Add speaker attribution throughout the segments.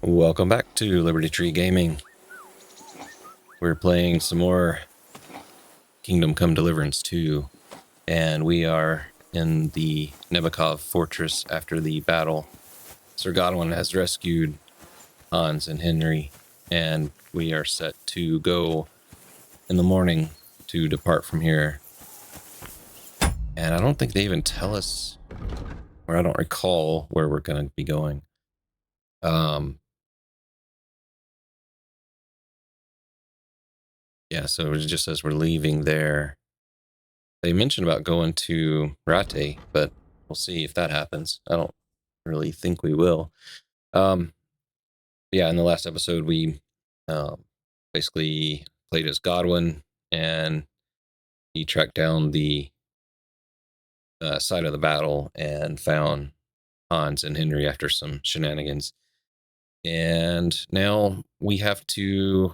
Speaker 1: Welcome back to Liberty Tree Gaming. We're playing some more Kingdom Come Deliverance II, and we are in the Nebakov fortress after the battle. Sir Godwin has rescued Hans and Henry, and we are set to go in the morning to depart from here. And I don't think they even tell us, or I don't recall where we're going to be going. Yeah, so it just says we're leaving there. They mentioned about going to Rate, but we'll see if that happens. I don't really think we will. Yeah, in the last episode, we basically played as Godwin, and he tracked down the side of the battle and found Hans and Henry after some shenanigans. And now we've got 2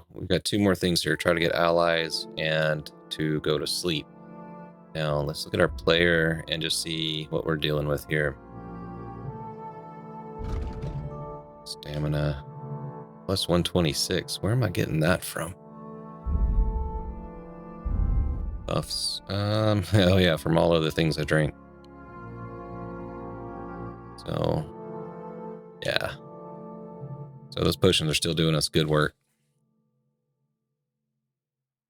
Speaker 1: more things here: try to get allies and to go to sleep. Now let's look at our player and just see what we're dealing with here. Stamina plus 126. Where am I getting that from? Buffs. Oh yeah, from all of the things I drink. So yeah. So those potions are still doing us good work.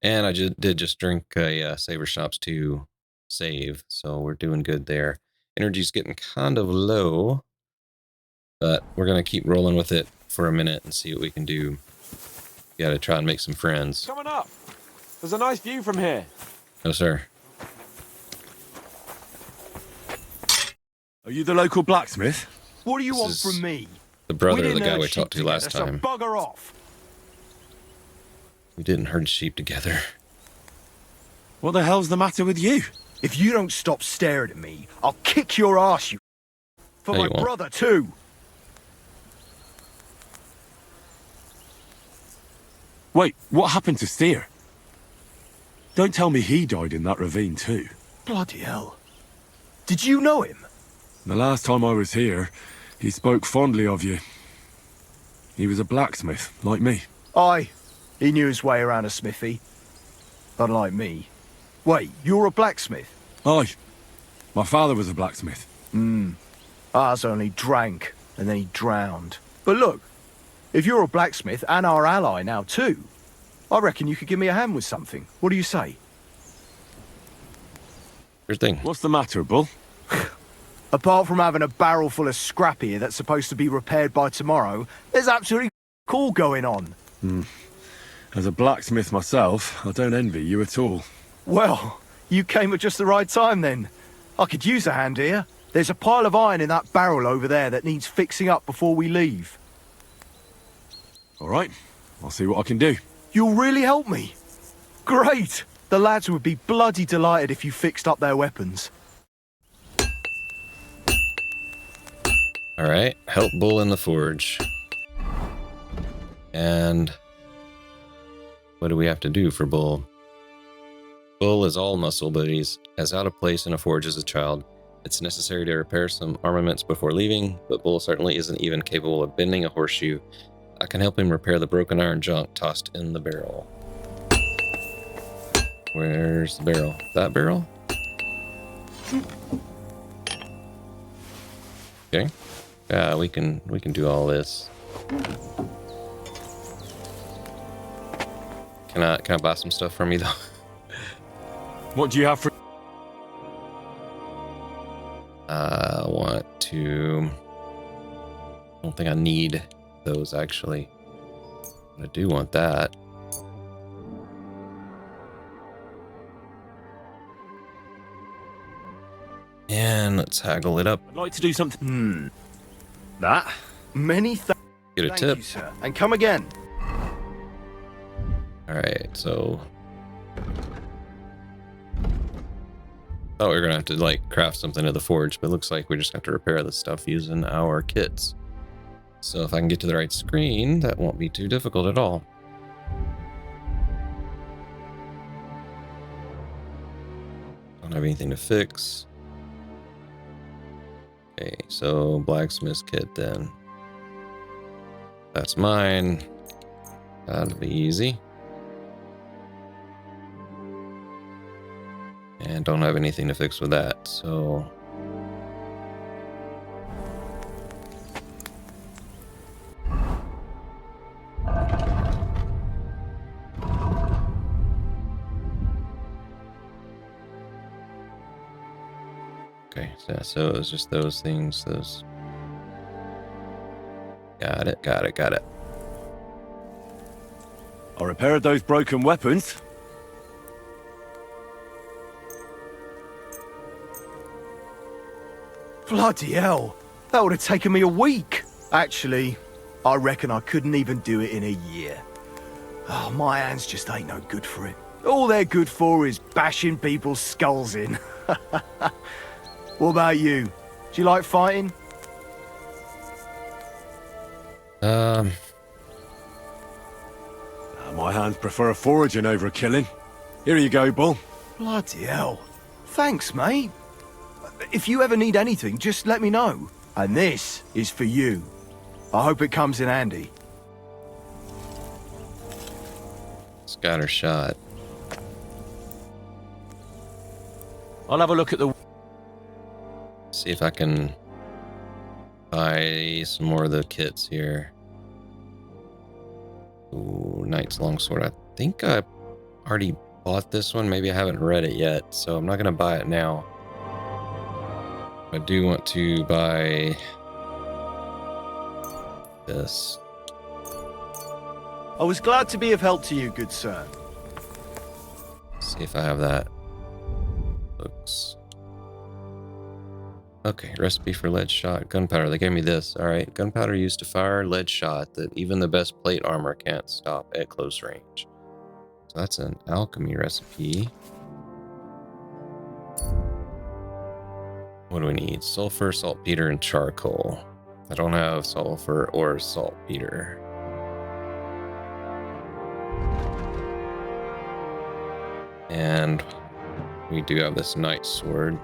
Speaker 1: And I did just drink a Saver Schnapps to save, so we're doing good there. Energy's getting kind of low, but we're going to keep rolling with it for a minute and see what we can do. Got to try and make some friends.
Speaker 2: Coming up. There's a nice view from here.
Speaker 1: No, sir.
Speaker 3: Are you the local blacksmith?
Speaker 4: What do you want from me?
Speaker 1: The brother of the guy we talked to last time.
Speaker 4: So bugger off.
Speaker 1: We didn't herd sheep together.
Speaker 3: What the hell's the matter with you?
Speaker 4: If you don't stop staring at me, I'll kick your ass, you. For
Speaker 1: No,
Speaker 4: my
Speaker 1: you won't.
Speaker 4: brother, too.
Speaker 3: Wait, what happened to Steer? Don't tell me he died in that ravine too.
Speaker 4: Bloody hell. Did you know him?
Speaker 3: The last time I was here, he spoke fondly of you. He was a blacksmith, like me.
Speaker 4: Aye. He knew his way around a smithy. Unlike me. Wait, you're a blacksmith?
Speaker 3: Aye. My father was a blacksmith.
Speaker 4: Ours only drank, and then he drowned. But look, if you're a blacksmith and our ally now too, I reckon you could give me a hand with something. What do you say?
Speaker 1: Sure thing.
Speaker 3: What's the matter, Bull?
Speaker 4: Apart from having a barrel full of scrap here that's supposed to be repaired by tomorrow, there's absolutely cool going on.
Speaker 3: As a blacksmith myself, I don't envy you at all.
Speaker 4: Well, you came at just the right time then. I could use a hand here. There's a pile of iron in that barrel over there that needs fixing up before we leave.
Speaker 3: All right, I'll see what I can do.
Speaker 4: You'll really help me? Great! The lads would be bloody delighted if you fixed up their weapons.
Speaker 1: Alright, help Bull in the forge. And what do we have to do for Bull? Bull is all muscle, but he's as out of place in a forge as a child. It's necessary to repair some armaments before leaving, but Bull certainly isn't even capable of bending a horseshoe. I can help him repair the broken iron junk tossed in the barrel. Where's the barrel? That barrel? Okay. Yeah, we can do all this. Can I buy some stuff from you though?
Speaker 3: What do you have for...
Speaker 1: I want to... I don't think I need those actually. But I do want that. And let's haggle it up.
Speaker 3: I'd like to do something...
Speaker 4: That? Many thanks.
Speaker 1: Get a
Speaker 4: Thank
Speaker 1: tip.
Speaker 4: you, sir. And come again.
Speaker 1: Alright, so... Thought we were gonna have to like craft something to the forge, but it looks like we just have to repair the stuff using our kits. So if I can get to the right screen, that won't be too difficult at all. Don't have anything to fix. Okay, so blacksmith's kit then. That's mine. That'll be easy. And don't have anything to fix with that, so... Okay, so it was just those things, those... Got it.
Speaker 3: I repaired those broken weapons.
Speaker 4: Bloody hell. That would have taken me a week. Actually, I reckon I couldn't even do it in a year. Oh, my hands just ain't no good for it. All they're good for is bashing people's skulls in. What about you? Do you like fighting?
Speaker 3: My hands prefer foraging over killing. Here you go, Bull.
Speaker 4: Bloody hell. Thanks, mate. If you ever need anything, just let me know. And this is for you. I hope it comes in handy.
Speaker 1: Scatter shot.
Speaker 2: I'll have a look at the...
Speaker 1: See if I can buy some more of the kits here. Ooh, Knight's Longsword. I think I already bought this one. Maybe I haven't read it yet, so I'm not going to buy it now. I do want to buy this.
Speaker 4: I was glad to be of help to you, good sir.
Speaker 1: See if I have that. Books. Okay, recipe for lead shot. Gunpowder. They gave me this. Alright, gunpowder used to fire lead shot that even the best plate armor can't stop at close range. So that's an alchemy recipe. What do we need? Sulfur, saltpeter, and charcoal. I don't have sulfur or saltpeter. And we do have this knight sword.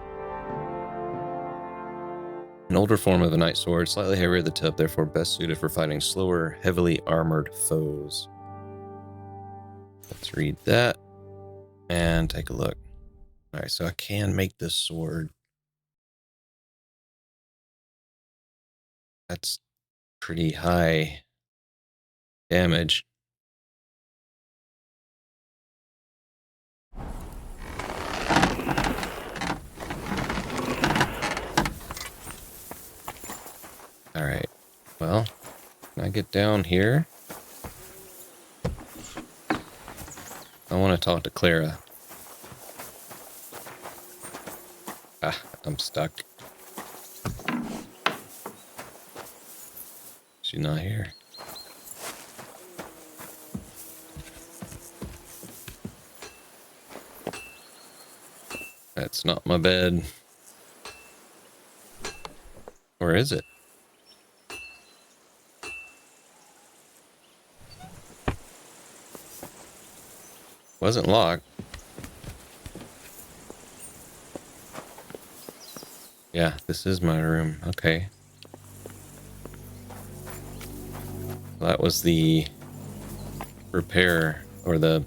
Speaker 1: An older form of a knight sword, slightly heavier at the tip, therefore best suited for fighting slower, heavily armored foes. Let's read that and take a look. Alright, so I can make this sword. That's pretty high damage. Alright, well, can I get down here? I want to talk to Klara. Ah, I'm stuck. She's not here. That's not my bed. Or is it? Wasn't locked. Yeah, this is my room. Okay. That was the repair, or the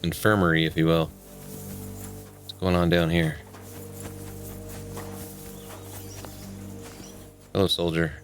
Speaker 1: infirmary, if you will. What's going on down here? Hello, soldier.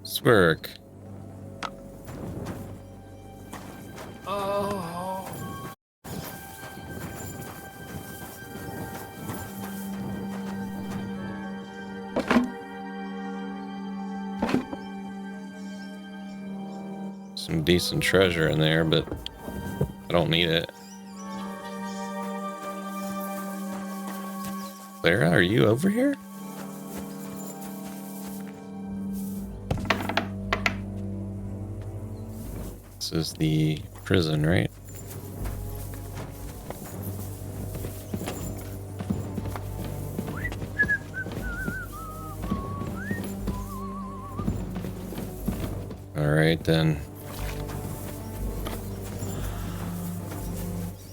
Speaker 1: Zwerk. Some decent treasure in there, but I don't need it. Klara, are you over here? This is the prison, right? Alright then.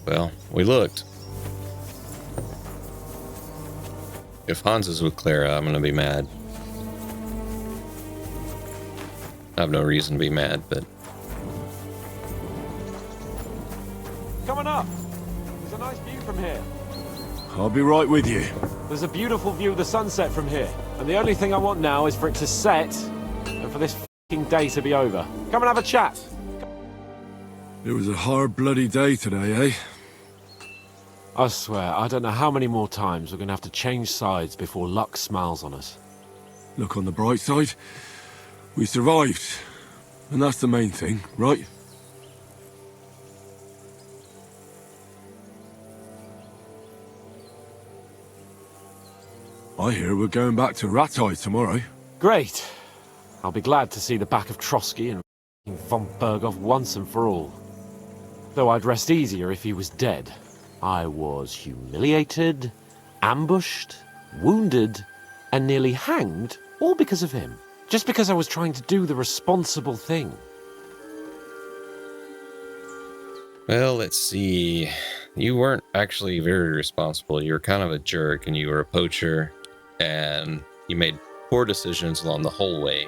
Speaker 1: Well, we looked. If Hans is with Klara, I'm gonna be mad. I have no reason to be mad, but...
Speaker 2: Coming up. There's a nice view from here.
Speaker 3: I'll be right with you.
Speaker 2: There's a beautiful view of the sunset from here. And the only thing I want now is for it to set and for this f***ing day to be over. Come and have a chat.
Speaker 3: It was a hard bloody day today, eh?
Speaker 2: I swear, I don't know how many more times we're going to have to change sides before luck smiles on us.
Speaker 3: Look on the bright side. We survived. And that's the main thing, right? I hear we're going back to Ratai tomorrow.
Speaker 2: Great. I'll be glad to see the back of Trotsky and von Berghoff once and for all. Though I'd rest easier if he was dead. I was humiliated, ambushed, wounded, and nearly hanged, all because of him. Just because I was trying to do the responsible thing.
Speaker 1: Well, let's see. You weren't actually very responsible. You were kind of a jerk, and you were a poacher, and you made poor decisions along the whole way.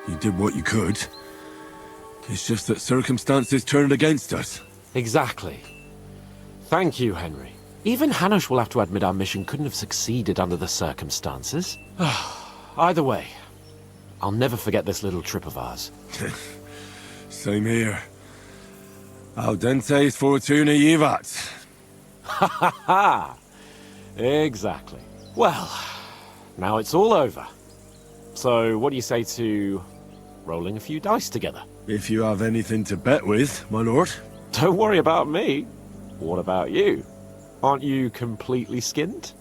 Speaker 3: You did what you could. It's just that circumstances turned against us.
Speaker 2: Exactly. Thank you, Henry. Even Hanush will have to admit our mission couldn't have succeeded under the circumstances. Either way, I'll never forget this little trip of ours.
Speaker 3: Same here. Al dentes fortuna jivat.
Speaker 2: Ha ha ha! Exactly. Well, now it's all over. So, what do you say to rolling a few dice together?
Speaker 3: If you have anything to bet with, my lord.
Speaker 2: Don't worry about me. What about you? Aren't you completely skinned?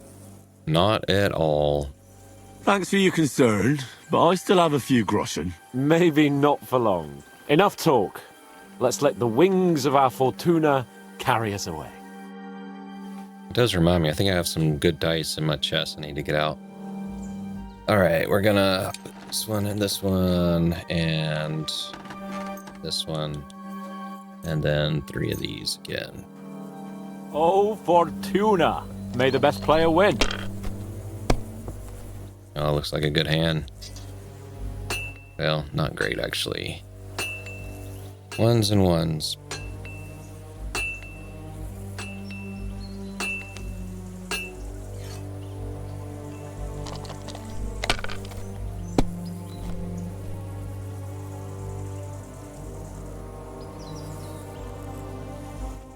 Speaker 1: Not at all.
Speaker 3: Thanks for your concern, but I still have a few groschen.
Speaker 2: Maybe not for long. Enough talk. Let's let the wings of our Fortuna carry us away.
Speaker 1: It does remind me, I think I have some good dice in my chest I need to get out. Alright, we're gonna put this one and this one, and this one, and then 3 of these again.
Speaker 2: Oh, Fortuna! May the best player win.
Speaker 1: Oh, looks like a good hand. Well, not great, actually. Ones and ones.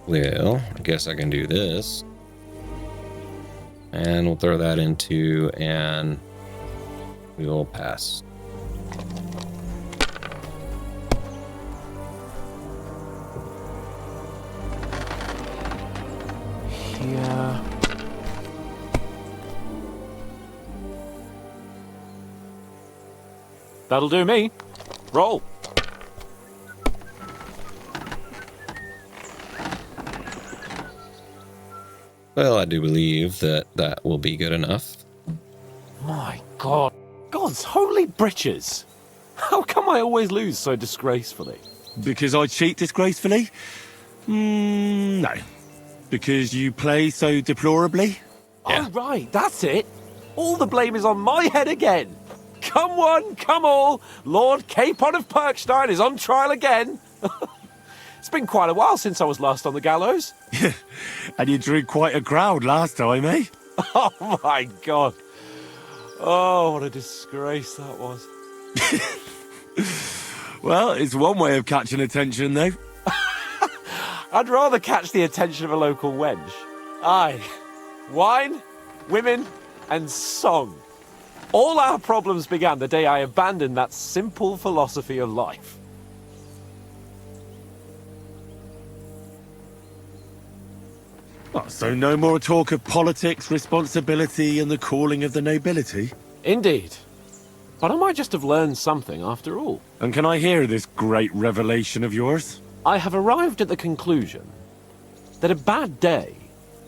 Speaker 1: Well, I guess I can do this. And we'll throw that into, and we will pass.
Speaker 2: Yeah. That'll do me. Roll.
Speaker 1: Well, I do believe that that will be good enough.
Speaker 2: My God. God's holy britches. How come I always lose so disgracefully?
Speaker 3: Because I cheat disgracefully? No. Because you play so deplorably?
Speaker 1: Yeah.
Speaker 2: Oh, right, that's it. All the blame is on my head again. Come one, come all. Lord Capon of Perkstein is on trial again. It's been quite a while since I was last on the gallows.
Speaker 3: And you drew quite a crowd last time, eh?
Speaker 2: Oh, my God. Oh, what a disgrace that was.
Speaker 3: Well, it's one way of catching attention, though.
Speaker 2: I'd rather catch the attention of a local wench. Aye. Wine, women, and song. All our problems began the day I abandoned that simple philosophy of life.
Speaker 3: Oh, so no more talk of politics, responsibility, and the calling of the nobility?
Speaker 2: Indeed. But I might just have learned something after all.
Speaker 3: And can I hear this great revelation of yours?
Speaker 2: I have arrived at the conclusion that a bad day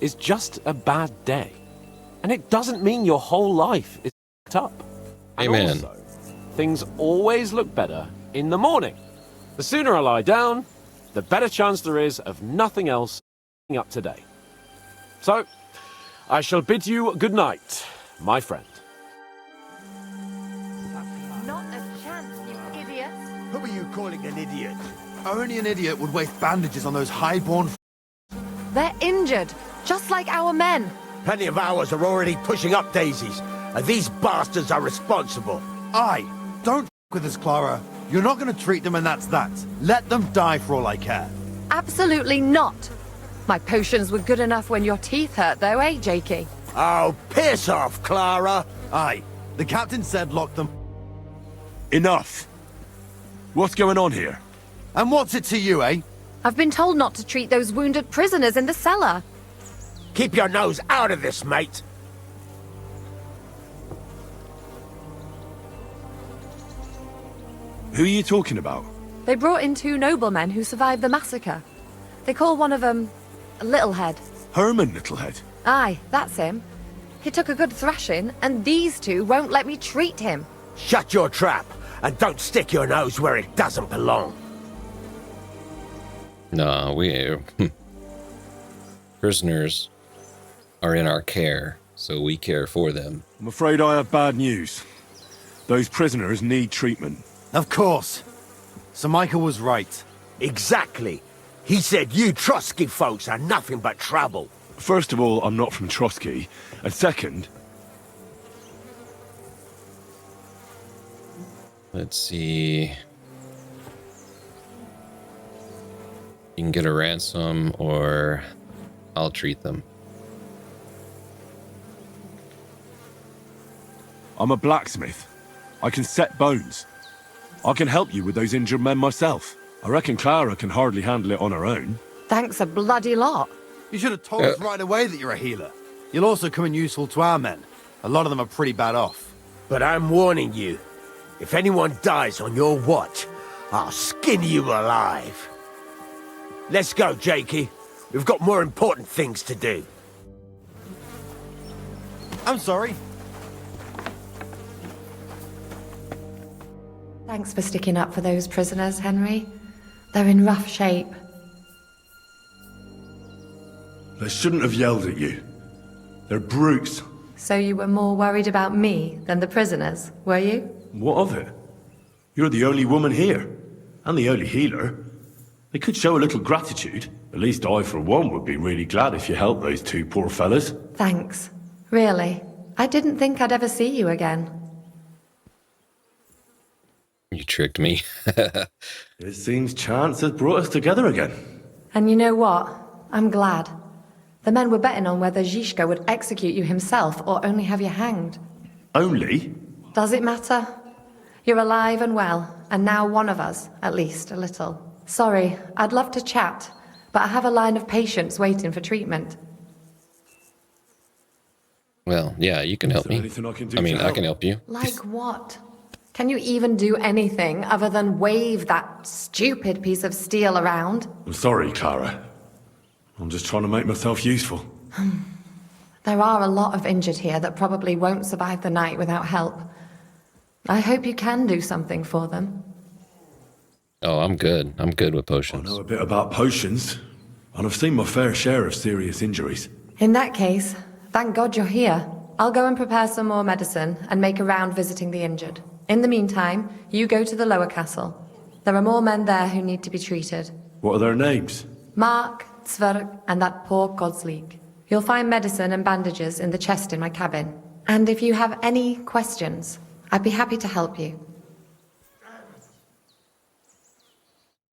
Speaker 2: is just a bad day. And it doesn't mean your whole life is f***ed up. And
Speaker 1: Amen.
Speaker 2: also, things always look better in the morning. The sooner I lie down, the better chance there is of nothing else up today. So, I shall bid you good night, my friend.
Speaker 5: Not a chance, you idiot.
Speaker 4: Who are you calling an idiot?
Speaker 6: Only an idiot would waste bandages on those highborn.
Speaker 5: They're injured, just like our men.
Speaker 7: Plenty of ours are already pushing up daisies, and these bastards are responsible.
Speaker 6: Aye, don't with us, Klara. You're not going to treat them and that's that. Let them die for all I care.
Speaker 5: Absolutely not. My potions were good enough when your teeth hurt, though, eh, Jakey?
Speaker 7: Oh, piss off, Klara!
Speaker 6: Aye, the captain said lock them.
Speaker 3: Enough! What's going on here?
Speaker 6: And what's it to you, eh?
Speaker 5: I've been told not to treat those wounded prisoners in the cellar.
Speaker 7: Keep your nose out of this, mate!
Speaker 3: Who are you talking about?
Speaker 5: They brought in 2 noblemen who survived the massacre. They call one of them Littlehead.
Speaker 3: Herman Littlehead.
Speaker 5: Aye, that's him. He took a good thrashing, and these 2 won't let me treat him.
Speaker 7: Shut your trap, and don't stick your nose where it doesn't belong.
Speaker 1: No, prisoners are in our care, so we care for them.
Speaker 3: I'm afraid I have bad news. Those prisoners need treatment.
Speaker 6: Of course. Sir Michael was right.
Speaker 7: Exactly. He said you Trotsky folks are nothing but trouble.
Speaker 3: First of all, I'm not from Trotsky. And second...
Speaker 1: Let's see. You can get a ransom, or I'll treat them.
Speaker 3: I'm a blacksmith. I can set bones. I can help you with those injured men myself. I reckon Klara can hardly handle it on her own.
Speaker 5: Thanks a bloody lot.
Speaker 6: You should have told us right away that you're a healer. You'll also come in useful to our men. A lot of them are pretty bad off.
Speaker 7: But I'm warning you, if anyone dies on your watch, I'll skin you alive. Let's go, Jakey. We've got more important things to do.
Speaker 6: I'm sorry.
Speaker 5: Thanks for sticking up for those prisoners, Henry. They're in rough shape.
Speaker 3: They shouldn't have yelled at you. They're brutes.
Speaker 5: So you were more worried about me than the prisoners, were you?
Speaker 3: What of it? You're the only woman here, and the only healer. They could show a little gratitude. At least I, for one, would be really glad if you helped those 2 poor fellas.
Speaker 5: Thanks. Really. I didn't think I'd ever see you again.
Speaker 1: You tricked me.
Speaker 3: It seems chance has brought us together again.
Speaker 5: And you know what? I'm glad. The men were betting on whether Zizka would execute you himself or only have you hanged.
Speaker 3: Only?
Speaker 5: Does it matter? You're alive and well, and now one of us, at least a little. Sorry, I'd love to chat, but I have a line of patients waiting for treatment.
Speaker 1: Well, yeah, you can help me.
Speaker 3: Anything I can do
Speaker 1: I mean,
Speaker 3: to
Speaker 1: I
Speaker 3: help?
Speaker 1: can help you.
Speaker 5: Like what? Can you even do anything other than wave that stupid piece of steel around?
Speaker 3: I'm sorry, Klara. I'm just trying to make myself useful.
Speaker 5: There are a lot of injured here that probably won't survive the night without help. I hope you can do something for them.
Speaker 1: Oh, I'm good. I'm good with
Speaker 3: I
Speaker 1: potions.
Speaker 3: know a bit about potions, and I've seen my fair share of serious injuries.
Speaker 5: In that case, thank God you're here. I'll go and prepare some more medicine and make a round visiting the injured. In the meantime, you go to the lower castle. There are more men there who need to be treated.
Speaker 3: What are their names?
Speaker 5: Mark, Zwerk, and that poor Kozliek. You'll find medicine and bandages in the chest in my cabin. And if you have any questions, I'd be happy to help you.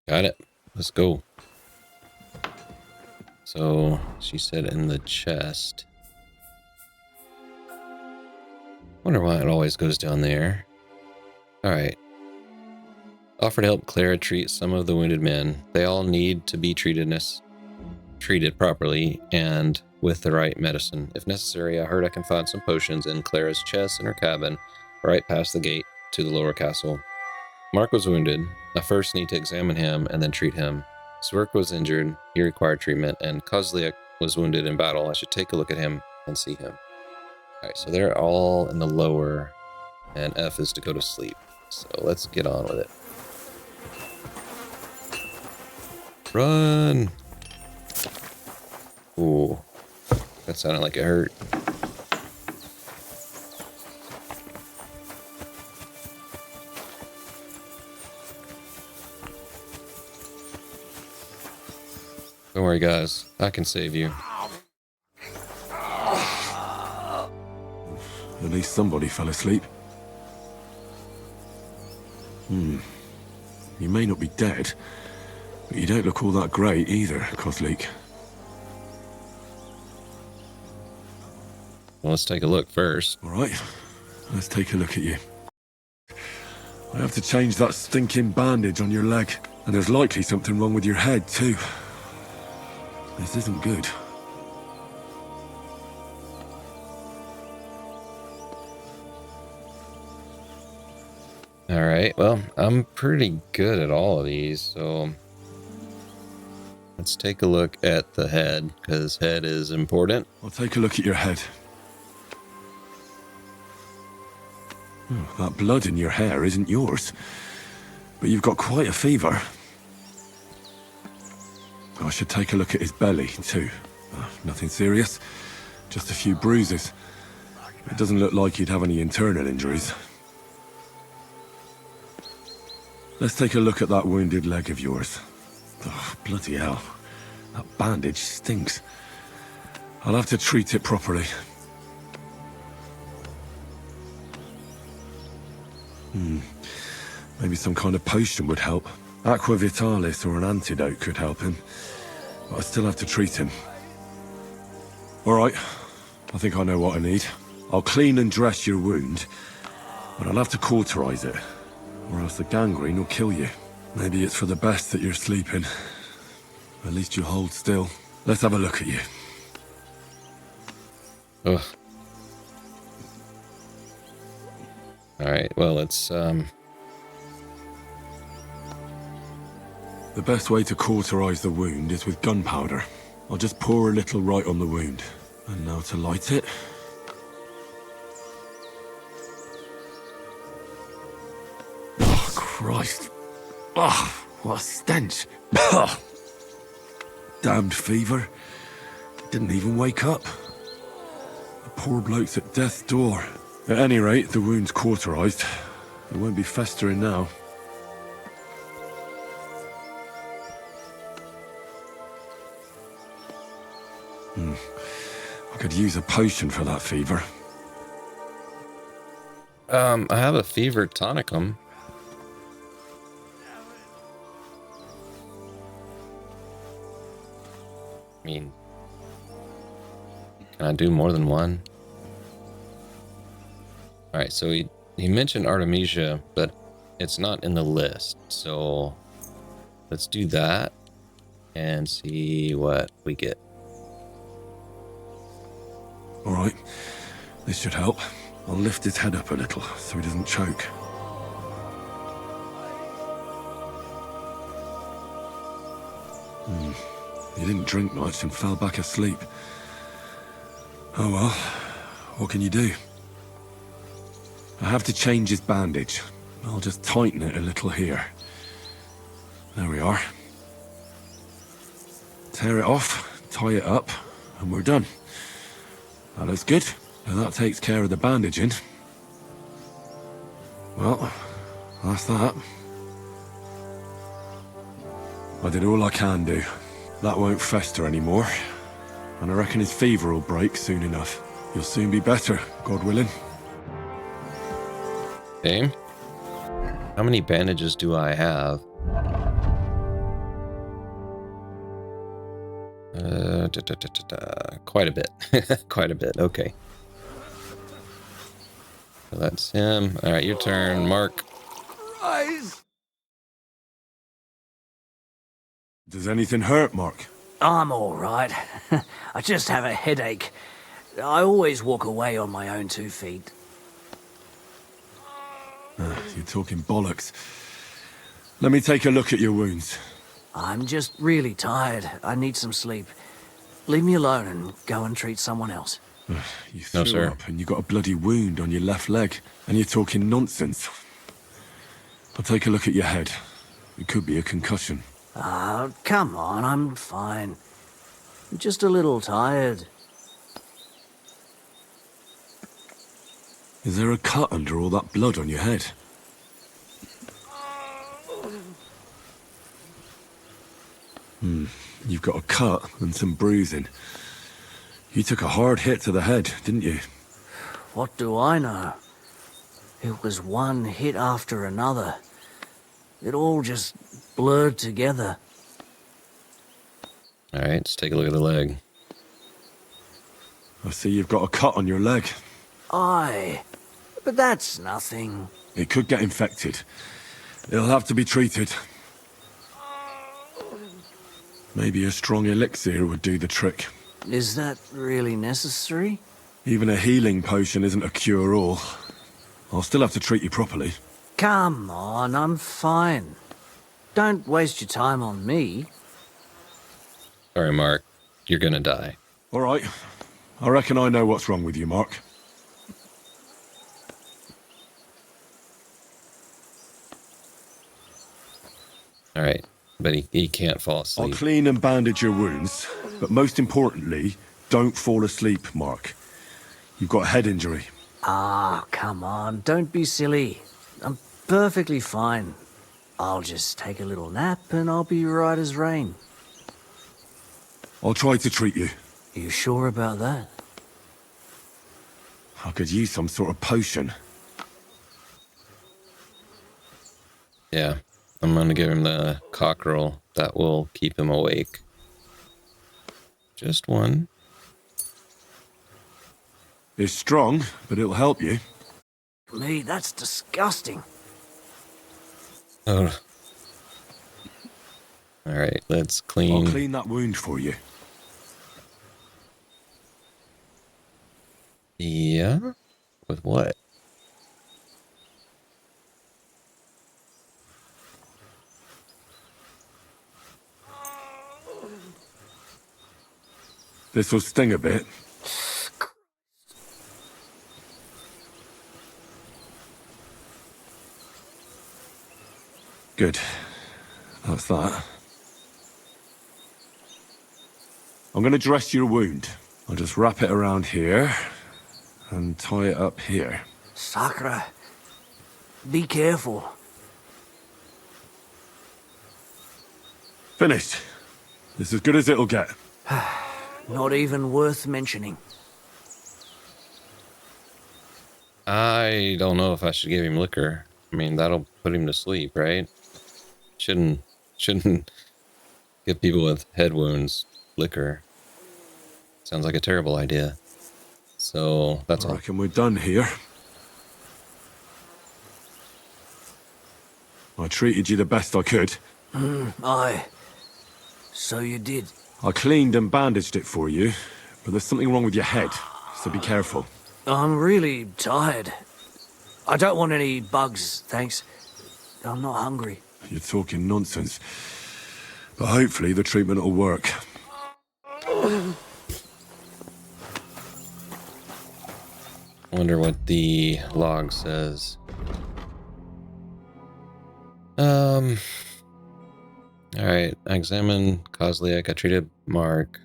Speaker 1: Got it. Let's go. So, she said in the chest. Wonder why it always goes down there. Alright. Offer to help Klara treat some of the wounded men. They all need to be treated properly and with the right medicine. If necessary, I heard I can find some potions in Klara's chest in her cabin, right past the gate to the lower castle. Mark was wounded. I first need to examine him and then treat him. Zwerk was injured. He required treatment. And Kozliek was wounded in battle. I should take a look at him and see him. Alright, so they're all in the lower, and F is to go to sleep. So let's get on with it. Run! Ooh, that sounded like it hurt. Don't worry, guys. I can save you.
Speaker 3: At least somebody fell asleep. You may not be dead, but you don't look all that great either, Kozliek.
Speaker 1: Well, let's take a look first.
Speaker 3: All right, let's take a look at you. I have to change that stinking bandage on your leg, and there's likely something wrong with your head too. This isn't good.
Speaker 1: Alright, well, I'm pretty good at all of these, so let's take a look at the head, because head is important.
Speaker 3: I'll take a look at your head. That blood in your hair isn't yours, but you've got quite a fever. I should take a look at his belly, too. Nothing serious, just a few bruises. It doesn't look like he'd have any internal injuries. Let's take a look at that wounded leg of yours. Oh, bloody hell. That bandage stinks. I'll have to treat it properly. Maybe some kind of potion would help. Aqua Vitalis or an antidote could help him. But I still have to treat him. Alright, I think I know what I need. I'll clean and dress your wound, but I'll have to cauterize it, or else the gangrene will kill you. Maybe it's for the best that you're sleeping. At least you hold still. Let's have a look at you.
Speaker 1: Ugh. Alright, well, it's,
Speaker 3: The best way to cauterize the wound is with gunpowder. I'll just pour a little right on the wound. And now to light it. Oh, Christ. Oh, what a stench. Damned fever. Didn't even wake up. The poor bloke's at death's door. At any rate, the wound's cauterized. It won't be festering now. I could use a potion for that fever.
Speaker 1: I have a fever tonicum. I mean, can I do more than one? Alright, so he mentioned Artemisia, but it's not in the list. So let's do that and see what we get.
Speaker 3: Alright, this should help. I'll lift his head up a little so he doesn't choke. He didn't drink much and fell back asleep. Oh well, what can you do? I have to change his bandage. I'll just tighten it a little here. There we are. Tear it off, tie it up, and we're done. That looks good. Now that takes care of the bandaging. Well, that's that. I did all I can do. That won't fester anymore. And I reckon his fever will break soon enough. You'll soon be better, God willing.
Speaker 1: Okay. How many bandages do I have? Quite a bit. Quite a bit. Okay. So that's him. All right, your turn, Mark.
Speaker 6: Rise!
Speaker 3: Does anything hurt, Mark?
Speaker 8: I'm all right. I just have a headache. I always walk away on my own 2 feet.
Speaker 3: You're talking bollocks. Let me take a look at your wounds.
Speaker 8: I'm just really tired. I need some sleep. Leave me alone and go and treat someone else.
Speaker 3: You
Speaker 1: No,
Speaker 3: threw
Speaker 1: sir.
Speaker 3: up and you got a bloody wound on your left leg, and you're talking nonsense. I'll take a look at your head. It could be a concussion.
Speaker 8: Ah, come on, I'm fine. Just a little tired.
Speaker 3: Is there a cut under all that blood on your head? You've got a cut and some bruising. You took a hard hit to the head, didn't you?
Speaker 8: What do I know? It was one hit after another. It all just blurred together.
Speaker 1: All right, let's take a look at the leg.
Speaker 3: I see you've got a cut on your leg.
Speaker 8: Aye, but that's nothing.
Speaker 3: It could get infected. It'll have to be treated. Maybe a strong elixir would do the trick.
Speaker 8: Is that really necessary?
Speaker 3: Even a healing potion isn't a cure-all. I'll still have to treat you properly.
Speaker 8: Come on, I'm fine. Don't waste your time on me.
Speaker 1: Sorry, Mark. You're gonna die.
Speaker 3: All right. I reckon I know what's wrong with you, Mark.
Speaker 1: All right, but he can't fall
Speaker 3: I'll
Speaker 1: asleep.
Speaker 3: clean and bandage your wounds, but most importantly, don't fall asleep, Mark. You've got a head injury.
Speaker 8: Ah, come on, don't be silly. I'm perfectly fine. I'll just take a little nap and I'll be right as rain.
Speaker 3: I'll try to treat you.
Speaker 8: You sure about that?
Speaker 3: I could use some sort of potion.
Speaker 1: Yeah, I'm gonna give him the cockerel. That will keep him awake. Just one.
Speaker 3: It's strong, but it'll help you.
Speaker 8: Me, that's disgusting.
Speaker 1: Oh. All right, let's
Speaker 3: I'll
Speaker 1: clean.
Speaker 3: clean that wound for you.
Speaker 1: Yeah? With what?
Speaker 3: This will sting a bit. Good. That's that. I'm going to dress your wound. I'll just wrap it around here and tie it up here.
Speaker 8: Sakra, be careful.
Speaker 3: Finished. It's as good as it'll get.
Speaker 8: Not even worth mentioning.
Speaker 1: I don't know if I should give him liquor. I mean, that'll put him to sleep, right? Shouldn't give people with head wounds liquor. Sounds like a terrible idea. So that's
Speaker 3: I
Speaker 1: all.
Speaker 3: reckon we're done here. I treated you the best I could.
Speaker 8: Aye. So you did.
Speaker 3: I cleaned and bandaged it for you, but there's something wrong with your head, so be careful.
Speaker 8: I'm really tired. I don't want any bugs, thanks. I'm not hungry.
Speaker 3: You're talking nonsense. But hopefully the treatment will work.
Speaker 1: Wonder what the log says. Alright, I examined Kozliek, I treated Mark.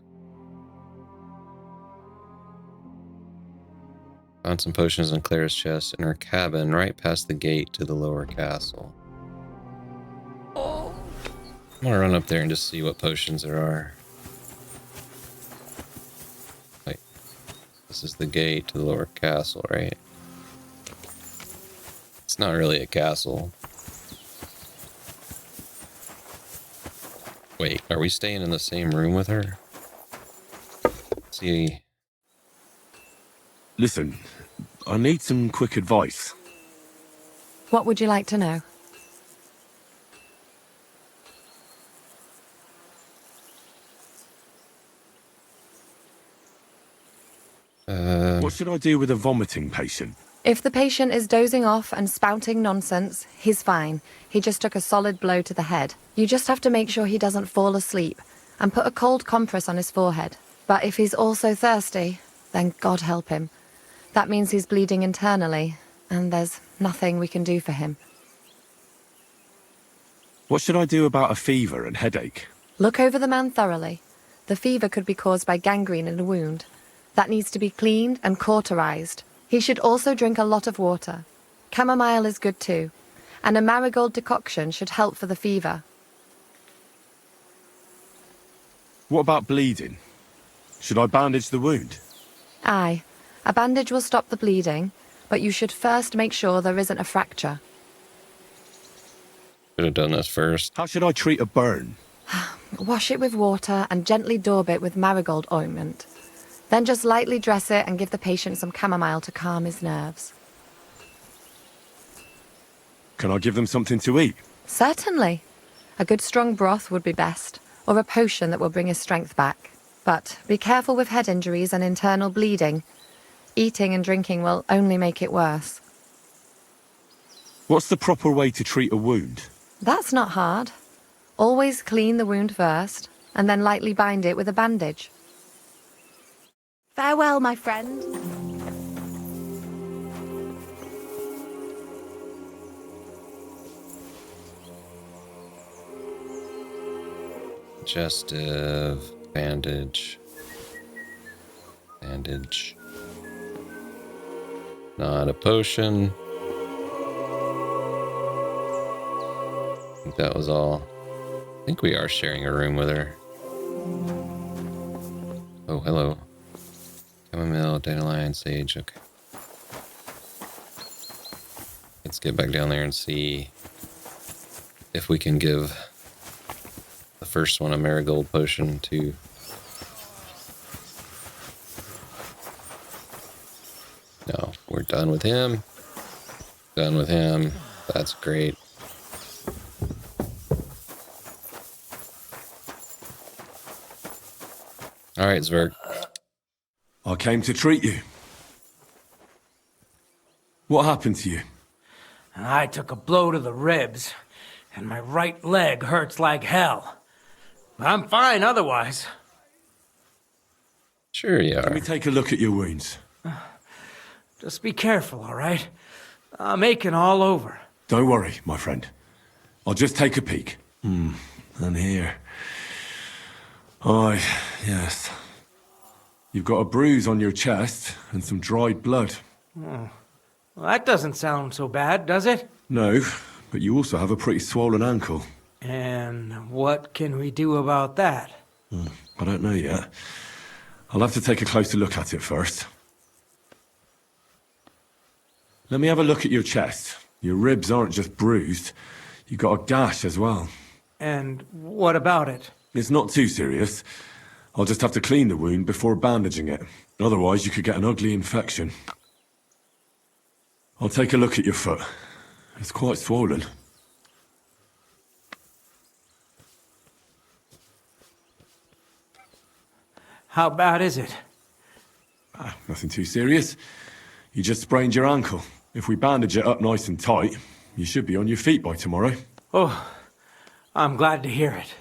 Speaker 1: Found some potions in Klara's chest in her cabin right past the gate to the lower castle. I'm gonna run up there and just see what potions there are. Wait, this is the gate to the lower castle, right? It's not really a castle. Wait, are we staying in the same room with her? Let's see.
Speaker 3: Listen, I need some quick advice.
Speaker 5: What would you like to know?
Speaker 3: What should I do with a vomiting patient?
Speaker 5: If the patient is dozing off and spouting nonsense, he's fine. He just took a solid blow to the head. You just have to make sure he doesn't fall asleep and put a cold compress on his forehead. But if he's also thirsty, then God help him. That means he's bleeding internally, and there's nothing we can do for him.
Speaker 3: What should I do about a fever and headache?
Speaker 5: Look over the man thoroughly. The fever could be caused by gangrene in a wound. That needs to be cleaned and cauterized. He should also drink a lot of water. Chamomile is good too, and a marigold decoction should help for the fever.
Speaker 3: What about bleeding? Should I bandage the wound?
Speaker 5: Aye, a bandage will stop the bleeding, but you should first make sure there isn't a fracture.
Speaker 1: Should have done this first.
Speaker 3: How should I treat a burn?
Speaker 5: Wash it with water and gently daub it with marigold ointment. Then just lightly dress it and give the patient some chamomile to calm his nerves.
Speaker 3: Can I give them something to eat?
Speaker 5: Certainly. A good strong broth would be best, or a potion that will bring his strength back. But be careful with head injuries and internal bleeding. Eating and drinking will only make it worse.
Speaker 3: What's the proper way to treat a wound?
Speaker 5: That's not hard. Always clean the wound first, and then lightly bind it with a bandage. Farewell, my friend.
Speaker 1: Digestive, bandage. Bandage. Not a potion. I think that was all. I think we are sharing a room with her. Oh, hello. Chamomile, dandelion, sage, okay. Let's get back down there and see if we can give the first one a marigold potion too. No, we're done with him. Done with him. That's great. All right, Zwerk.
Speaker 3: I came to treat you. What happened to you?
Speaker 9: I took a blow to the ribs, and my right leg hurts like hell. I'm fine otherwise.
Speaker 1: Sure you
Speaker 3: Let
Speaker 1: are.
Speaker 3: me take a look at your wounds.
Speaker 9: Just be careful, all right? I'm aching all over.
Speaker 3: Don't worry, my friend. I'll just take a peek. And here. Aye, yes. You've got a bruise on your chest and some dried blood.
Speaker 9: Well, that doesn't sound so bad, does it?
Speaker 3: No, but you also have a pretty swollen ankle.
Speaker 9: And what can we do about that?
Speaker 3: I don't know yet. I'll have to take a closer look at it first. Let me have a look at your chest. Your ribs aren't just bruised. You've got a gash as well.
Speaker 9: And what about it?
Speaker 3: It's not too serious. I'll just have to clean the wound before bandaging it. Otherwise, you could get an ugly infection. I'll take a look at your foot. It's quite swollen.
Speaker 9: How bad is it?
Speaker 3: Nothing too serious. You just sprained your ankle. If we bandage it up nice and tight, you should be on your feet by tomorrow.
Speaker 9: Oh, I'm glad to hear it.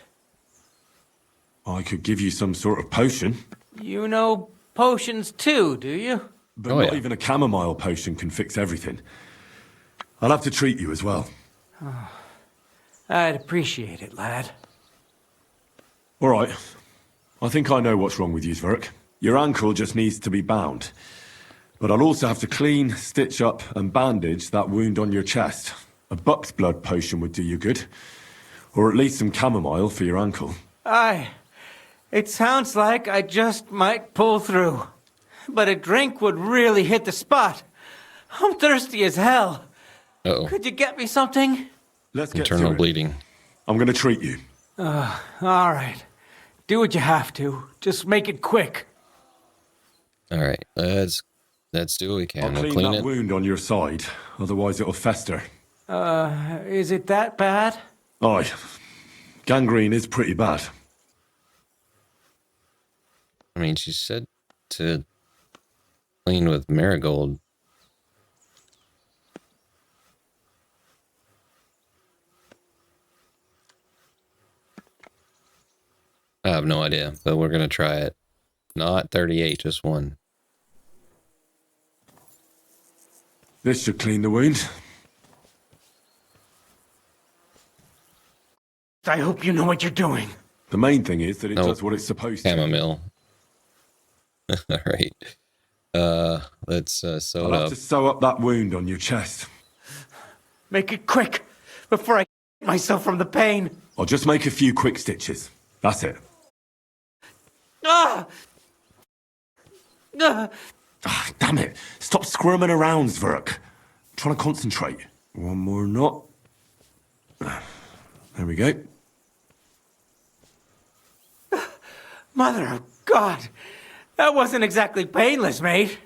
Speaker 3: I could give you some sort of potion.
Speaker 9: You know potions too, do you?
Speaker 3: But
Speaker 1: Oh,
Speaker 3: not
Speaker 1: yeah.
Speaker 3: even a chamomile potion can fix everything. I'll have to treat you as well.
Speaker 9: I'd appreciate it, lad.
Speaker 3: All right. I think I know what's wrong with you, Zwerk. Your ankle just needs to be bound. But I'll also have to clean, stitch up, and bandage that wound on your chest. A buck's blood potion would do you good. Or at least some chamomile for your ankle.
Speaker 9: It sounds like I just might pull through. But a drink would really hit the spot. I'm thirsty as hell.
Speaker 1: Uh-oh.
Speaker 9: Could you get me something?
Speaker 3: Let's get
Speaker 1: Internal
Speaker 3: to it.
Speaker 1: bleeding.
Speaker 3: I'm going to treat you.
Speaker 9: All right. Do what you have to. Just make it quick.
Speaker 1: All right, let's do what we can.
Speaker 3: I'll
Speaker 1: We'll
Speaker 3: clean
Speaker 1: clean
Speaker 3: that
Speaker 1: it.
Speaker 3: wound on your side. Otherwise it'll fester.
Speaker 9: Is it that bad?
Speaker 3: Aye. Gangrene is pretty bad.
Speaker 1: I mean, she said to clean with marigold. I have no idea, but we're going to try it. Not 38, just one.
Speaker 3: This should clean the wound.
Speaker 9: I hope you know what you're doing.
Speaker 3: The main thing is that it
Speaker 1: No.
Speaker 3: does what it's supposed to.
Speaker 1: Chamomile. All right. Let's sew
Speaker 3: I'll
Speaker 1: it
Speaker 3: have
Speaker 1: up.
Speaker 3: to sew up that wound on your chest.
Speaker 9: Make it quick, before I myself from the pain.
Speaker 3: I'll just make a few quick stitches. That's it.
Speaker 9: Ah! Ah!
Speaker 3: Ah, damn it. Stop squirming around, Zwerk. I'm trying to concentrate. One more knot. There we go.
Speaker 9: Mother of God! That wasn't exactly painless, mate.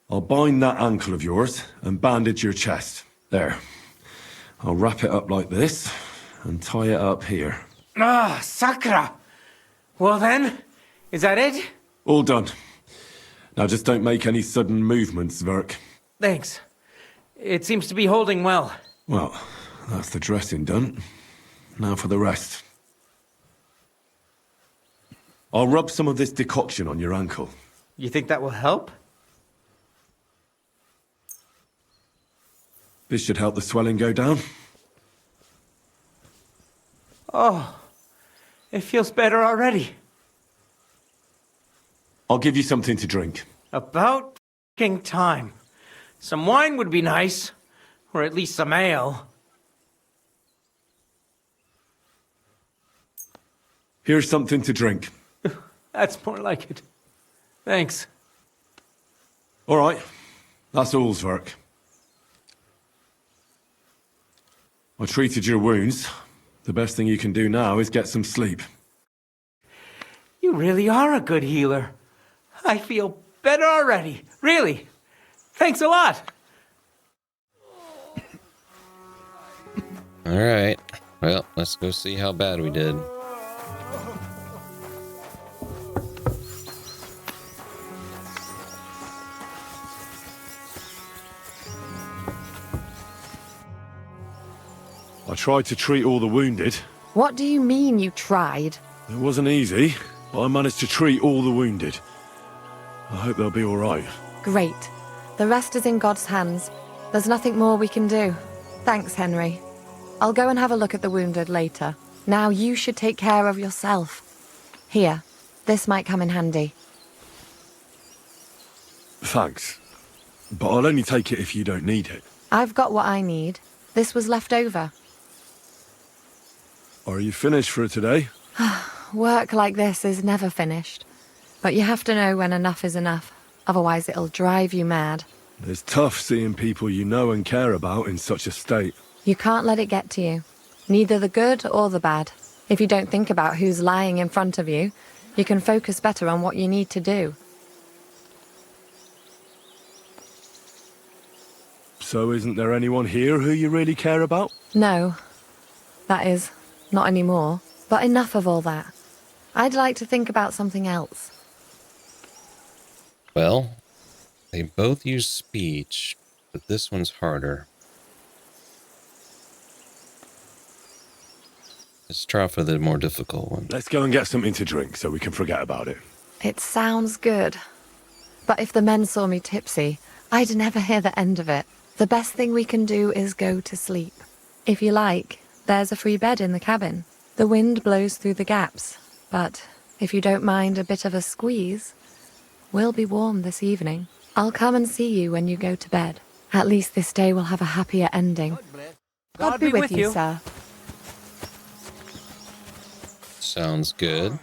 Speaker 3: I'll bind that ankle of yours and bandage your chest. There. I'll wrap it up like this and tie it up here.
Speaker 9: Ah, Sakra! Well then, is that it?
Speaker 3: All done. Now just don't make any sudden movements, Zwerk.
Speaker 9: Thanks. It seems to be holding well.
Speaker 3: Well, that's the dressing done. Now for the rest. I'll rub some of this decoction on your ankle.
Speaker 9: You think that will help?
Speaker 3: This should help the swelling go down.
Speaker 9: Oh, it feels better already.
Speaker 3: I'll give you something to drink.
Speaker 9: About f***ing time. Some wine would be nice. Or at least some ale.
Speaker 3: Here's something to drink.
Speaker 9: That's more like it. Thanks.
Speaker 3: All right. That's all, Zwerk. I treated your wounds. The best thing you can do now is get some sleep.
Speaker 9: You really are a good healer. I feel better already. Really. Thanks a lot.
Speaker 1: All right. Well, let's go see how bad we did.
Speaker 3: I tried to treat all the wounded.
Speaker 5: What do you mean you tried?
Speaker 3: It wasn't easy, but I managed to treat all the wounded. I hope they'll be all right.
Speaker 5: Great. The rest is in God's hands. There's nothing more we can do. Thanks, Henry. I'll go and have a look at the wounded later. Now you should take care of yourself. Here, this might come in handy.
Speaker 3: Thanks. But I'll only take it if you don't need it.
Speaker 5: I've got what I need. This was left over.
Speaker 3: Are you finished for today?
Speaker 5: Work like this is never finished. But you have to know when enough is enough. Otherwise it'll drive you mad.
Speaker 3: It's tough seeing people you know and care about in such a state.
Speaker 5: You can't let it get to you. Neither the good or the bad. If you don't think about who's lying in front of you, you can focus better on what you need to do.
Speaker 3: So isn't there anyone here who you really care about?
Speaker 5: No. That is, not anymore. But enough of all that. I'd like to think about something else.
Speaker 1: Well, they both use speech, but this one's harder. Let's try for the more difficult one.
Speaker 3: Let's go and get something to drink so we can forget about it.
Speaker 5: It sounds good. But if the men saw me tipsy, I'd never hear the end of it. The best thing we can do is go to sleep. If you like, there's a free bed in the cabin. The wind blows through the gaps, but if you don't mind a bit of a squeeze, we'll be warm this evening. I'll come and see you when you go to bed. At least this day will have a happier ending. God be with you, sir.
Speaker 1: Sounds good.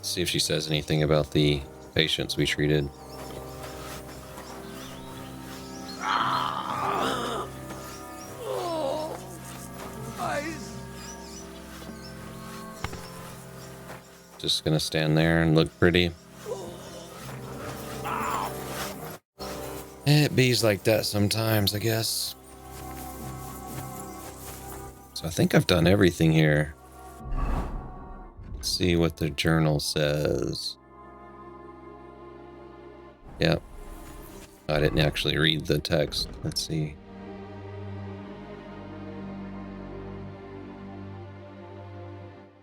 Speaker 1: See if she says anything about the patients we treated. Just gonna stand there and look pretty. It bees like that sometimes, I guess. So I think I've done everything here. Let's see what the journal says. Yep. I didn't actually read the text. Let's see.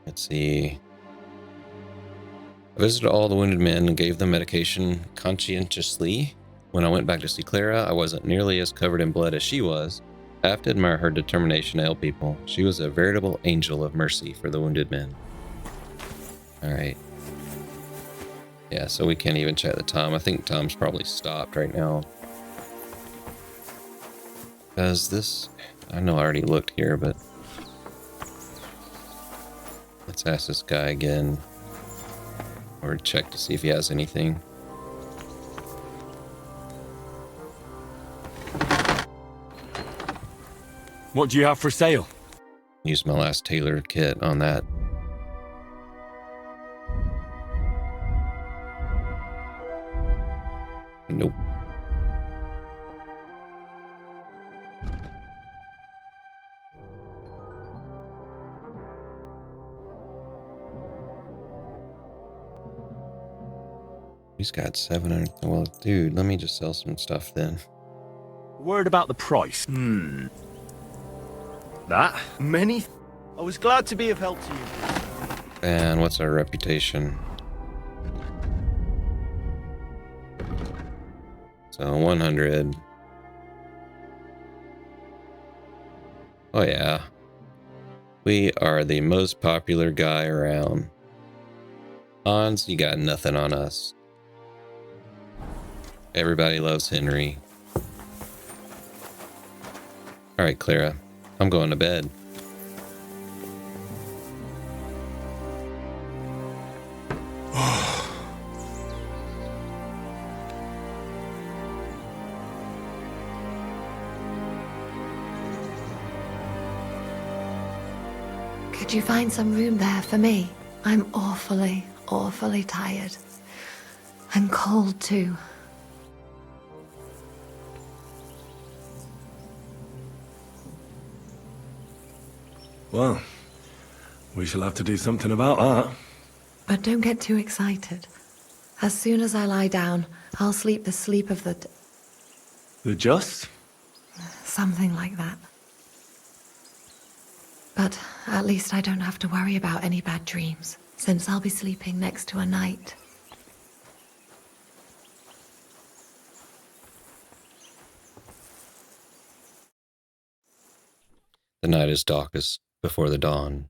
Speaker 1: Let's see. I visited all the wounded men and gave them medication conscientiously. When I went back to see Klara, I wasn't nearly as covered in blood as she was. I have to admire her determination to help people. She was a veritable angel of mercy for the wounded men. Alright. Yeah, so we can't even check the time. I think time's probably stopped right now. Does this... I know I already looked here, but... let's ask this guy again. Or check to see if he has anything.
Speaker 3: What do you have for sale?
Speaker 1: Used my last tailored kit on that. Nope. He's got 700. Well, dude, let me just sell some stuff then.
Speaker 3: Word about the price.
Speaker 4: That? Many? I was glad to be of help to you.
Speaker 1: And what's our reputation? So 100. Oh yeah. We are the most popular guy around. Hans, you got nothing on us. Everybody loves Henry. Alright, Klara. I'm going to bed.
Speaker 5: Could you find some room there for me? I'm awfully, awfully tired. And cold too.
Speaker 3: Well, we shall have to do something about that.
Speaker 5: But don't get too excited. As soon as I lie down, I'll sleep the sleep of the...
Speaker 3: The just?
Speaker 5: something like that. But at least I don't have to worry about any bad dreams, since I'll be sleeping next to a knight.
Speaker 1: The night is darkest before the dawn.